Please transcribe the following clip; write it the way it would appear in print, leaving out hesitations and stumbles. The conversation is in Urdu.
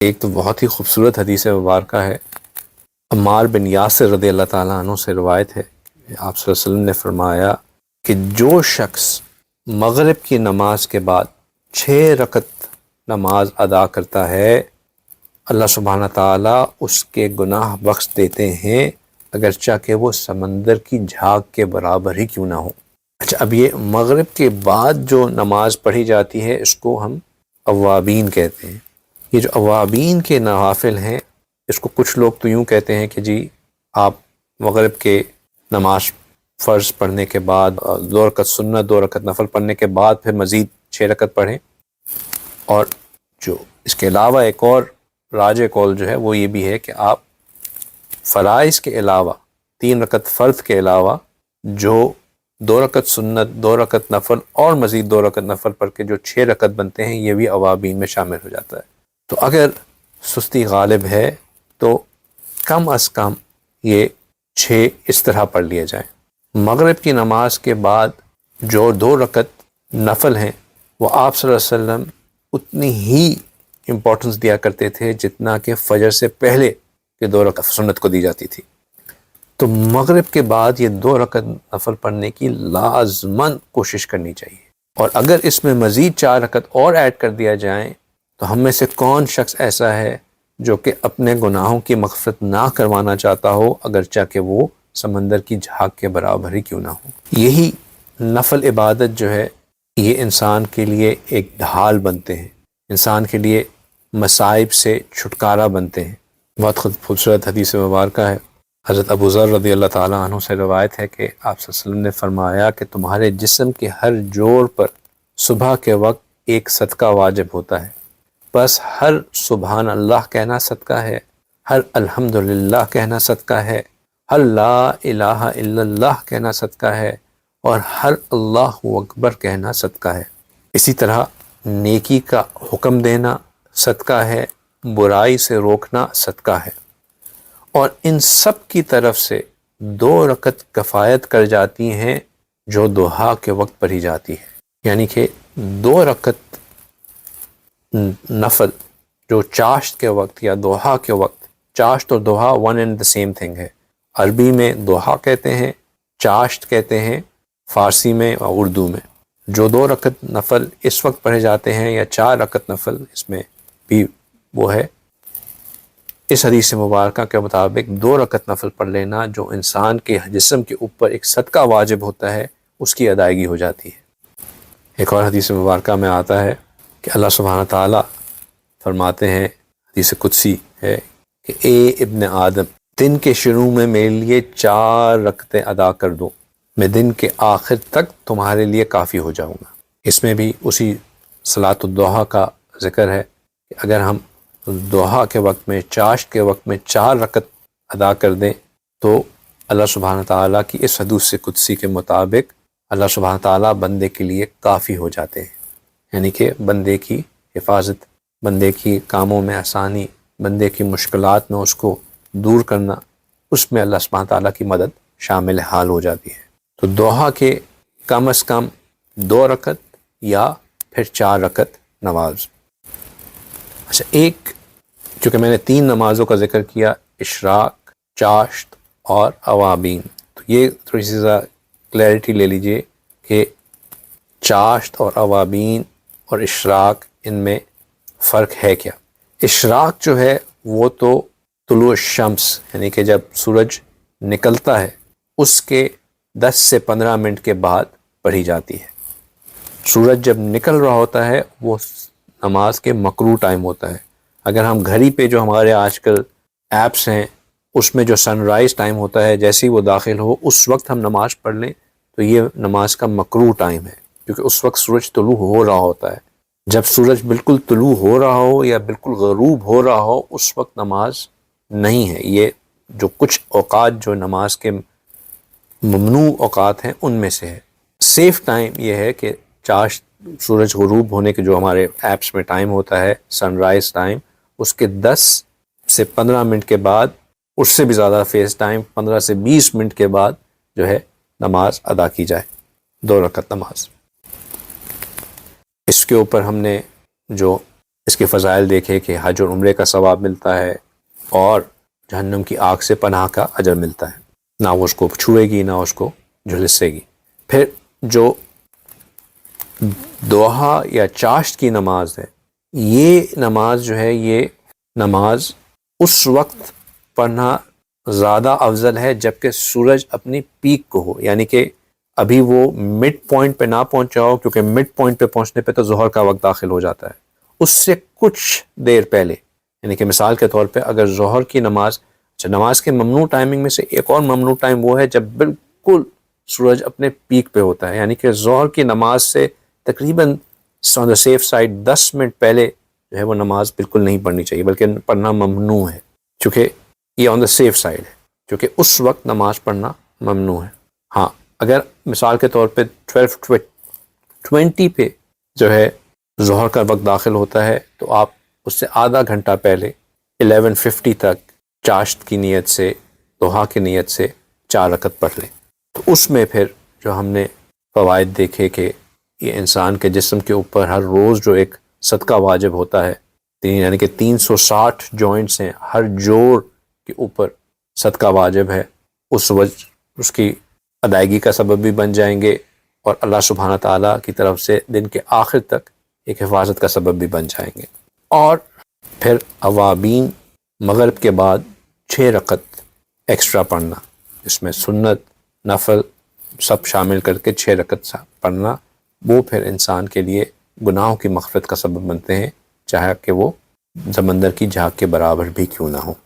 ایک تو بہت ہی خوبصورت حدیث مبارکہ ہے، عمار بن یاسر رضی اللہ تعالیٰ عنہ سے روایت ہے کہ آپ صلی اللہ علیہ وسلم نے فرمایا کہ جو شخص مغرب کی نماز کے بعد 6 رکعت نماز ادا کرتا ہے، اللہ سبحانہ تعالیٰ اس کے گناہ بخش دیتے ہیں، اگرچہ کہ وہ سمندر کی جھاگ کے برابر ہی کیوں نہ ہو۔ اچھا، اب یہ مغرب کے بعد جو نماز پڑھی جاتی ہے اس کو ہم اوابین کہتے ہیں۔ یہ جو اوابین کے نوافل ہیں، اس کو کچھ لوگ تو یوں کہتے ہیں کہ جی آپ مغرب کے نماز فرض پڑھنے کے بعد 2 رکعت سنت 2 رکعت نفل پڑھنے کے بعد پھر مزید 6 رکعت پڑھیں، اور جو اس کے علاوہ ایک اور راجح قول جو ہے وہ یہ بھی ہے کہ آپ فرائض کے علاوہ 3 رکعت فرض کے علاوہ جو 2 رکعت سنت 2 رکعت نفل اور مزید 2 رکعت نفل پڑھ کے جو 6 رکعت بنتے ہیں، یہ بھی اوابین میں شامل ہو جاتا ہے۔ تو اگر سستی غالب ہے تو کم از کم یہ 6 اس طرح پڑھ لیے جائیں۔ مغرب کی نماز کے بعد جو 2 رکعت نفل ہیں وہ آپ صلی اللہ علیہ وسلم اتنی ہی امپورٹنس دیا کرتے تھے جتنا کہ فجر سے پہلے کے 2 رکعت سنت کو دی جاتی تھی۔ تو مغرب کے بعد یہ 2 رکعت نفل پڑھنے کی لازماً کوشش کرنی چاہیے، اور اگر اس میں مزید 4 رکعت اور ایڈ کر دیا جائیں تو ہم میں سے کون شخص ایسا ہے جو کہ اپنے گناہوں کی مغفرت نہ کروانا چاہتا ہو، اگرچہ کہ وہ سمندر کی جھاگ کے برابر ہی کیوں نہ ہو۔ یہی نفل عبادت جو ہے یہ انسان کے لیے ایک ڈھال بنتے ہیں، انسان کے لیے مصائب سے چھٹکارا بنتے ہیں۔ بہت خوبصورت حدیث مبارکہ ہے، حضرت ابو ذر رضی اللہ تعالیٰ عنہ سے روایت ہے کہ آپ صلی اللہ علیہ وسلم نے فرمایا کہ تمہارے جسم کے ہر جوڑ پر صبح کے وقت ایک صدقہ واجب ہوتا ہے، بس ہر سبحان اللہ کہنا صدقہ ہے، ہر الحمدللہ کہنا صدقہ ہے، ہر لا الہ الا اللہ کہنا صدقہ ہے، اور ہر اللہ اکبر کہنا صدقہ ہے۔ اسی طرح نیکی کا حکم دینا صدقہ ہے، برائی سے روکنا صدقہ ہے، اور ان سب کی طرف سے 2 رکعت کفایت کر جاتی ہیں جو ضحیٰ کے وقت پڑھی جاتی ہے۔ یعنی کہ 2 رکعت نفل جو چاشت کے وقت یا ضحیٰ کے وقت، چاشت اور ضحیٰ one and the same thing ہے، عربی میں ضحیٰ کہتے ہیں، چاشت کہتے ہیں فارسی میں اور اردو میں۔ جو 2 رکعت نفل اس وقت پڑھے جاتے ہیں یا 4 رکعت نفل، اس میں بھی وہ ہے، اس حدیث مبارکہ کے مطابق 2 رکعت نفل پڑھ لینا جو انسان کے جسم کے اوپر ایک صدقہ واجب ہوتا ہے، اس کی ادائیگی ہو جاتی ہے۔ ایک اور حدیث مبارکہ میں آتا ہے کہ اللہ سبحانہ تعالیٰ فرماتے ہیں، حدیث قدسی ہے کہ اے ابن آدم، دن کے شروع میں میرے لیے 4 رکعتیں ادا کر دو، میں دن کے آخر تک تمہارے لیے کافی ہو جاؤں گا۔ اس میں بھی اسی صلاۃ الضحیٰ کا ذکر ہے کہ اگر ہم ضحیٰ کے وقت میں، چاشت کے وقت میں 4 رکعت ادا کر دیں تو اللہ سبحانہ تعالیٰ کی اس حدیث قدسی کے مطابق اللہ سبحانہ تعالیٰ بندے کے لیے کافی ہو جاتے ہیں۔ یعنی کہ بندے کی حفاظت، بندے کی کاموں میں آسانی، بندے کی مشکلات میں اس کو دور کرنا، اس میں اللہ سبحانہ تعالیٰ کی مدد شامل حال ہو جاتی ہے۔ تو ضحیٰ کے کم از کم 2 رکعت یا پھر 4 رکعت نماز۔ اچھا، ایک چونکہ میں نے 3 نمازوں کا ذکر کیا، اشراق، چاشت اور اوابین، تو یہ تھوڑی سی کلیئرٹی لے لیجئے کہ چاشت اور اوابین اور اشراق ان میں فرق ہے کیا۔ اشراق جو ہے وہ تو طلوع الشمس، یعنی کہ جب سورج نکلتا ہے اس کے 10 سے 15 منٹ کے بعد پڑھی جاتی ہے۔ سورج جب نکل رہا ہوتا ہے وہ نماز کے مکروہ ٹائم ہوتا ہے۔ اگر ہم گھڑی پہ جو ہمارے آج کل ایپس ہیں اس میں جو سن رائز ٹائم ہوتا ہے، جیسے ہی وہ داخل ہو اس وقت ہم نماز پڑھ لیں تو یہ نماز کا مکروہ ٹائم ہے، کیونکہ اس وقت سورج طلوع ہو رہا ہوتا ہے۔ جب سورج بالکل طلوع ہو رہا ہو یا بالکل غروب ہو رہا ہو اس وقت نماز نہیں ہے۔ یہ جو کچھ اوقات جو نماز کے ممنوع اوقات ہیں ان میں سے ہے۔ سیف ٹائم یہ ہے کہ چاشت، سورج غروب ہونے کے جو ہمارے ایپس میں ٹائم ہوتا ہے، سن رائز ٹائم، اس کے 10 سے 15 منٹ کے بعد، اس سے بھی زیادہ فیس ٹائم 15 سے 20 منٹ کے بعد جو ہے نماز ادا کی جائے، 2 رکعت نماز۔ اس کے اوپر ہم نے جو اس کے فضائل دیکھے کہ حج اور عمرے کا ثواب ملتا ہے اور جہنم کی آگ سے پناہ کا اجر ملتا ہے، نہ وہ اس کو چھوئے گی نہ اس کو جھلسے گی۔ پھر جو دوحہ یا چاشت کی نماز ہے، یہ نماز جو ہے، یہ نماز اس وقت پڑھنا زیادہ افضل ہے جبکہ سورج اپنی پیک کو ہو، یعنی کہ ابھی وہ مڈ پوائنٹ پہ نہ پہنچا ہو، کیونکہ مڈ پوائنٹ پہ پہنچنے پہ تو ظہر کا وقت داخل ہو جاتا ہے، اس سے کچھ دیر پہلے، یعنی کہ مثال کے طور پہ اگر ظہر کی نماز، نماز کے ممنوع ٹائمنگ میں سے ایک اور ممنوع ٹائم وہ ہے جب بالکل سورج اپنے پیک پہ ہوتا ہے، یعنی کہ ظہر کی نماز سے تقریباً آن دا سیف سائڈ 10 منٹ پہلے جو ہے وہ نماز بالکل نہیں پڑھنی چاہیے، بلکہ پڑھنا ممنوع ہے، چونکہ یہ آن دا سیف سائڈ ہے، کیونکہ اس وقت نماز پڑھنا ممنوع ہے۔ ہاں اگر مثال کے طور پہ 12:20 پہ جو ہے ظہر کا وقت داخل ہوتا ہے تو آپ اس سے آدھا گھنٹہ پہلے 11:50 تک چاشت کی نیت سے، دوحہ کی نیت سے 4 رکعت پڑھ لیں، تو اس میں پھر جو ہم نے فوائد دیکھے کہ یہ انسان کے جسم کے اوپر ہر روز جو ایک صدقہ واجب ہوتا ہے، یعنی کہ 360 جوائنٹس ہیں، ہر جوڑ کے اوپر صدقہ واجب ہے، اس کی ادائیگی کا سبب بھی بن جائیں گے، اور اللہ سبحانہ تعالیٰ کی طرف سے دن کے آخر تک ایک حفاظت کا سبب بھی بن جائیں گے۔ اور پھر اوابین مغرب کے بعد 6 رکعت ایکسٹرا پڑھنا، اس میں سنت نفل سب شامل کر کے 6 رکعت پڑھنا، وہ پھر انسان کے لیے گناہوں کی مغفرت کا سبب بنتے ہیں، چاہے کہ وہ سمندر کی جھاگ کے برابر بھی کیوں نہ ہو۔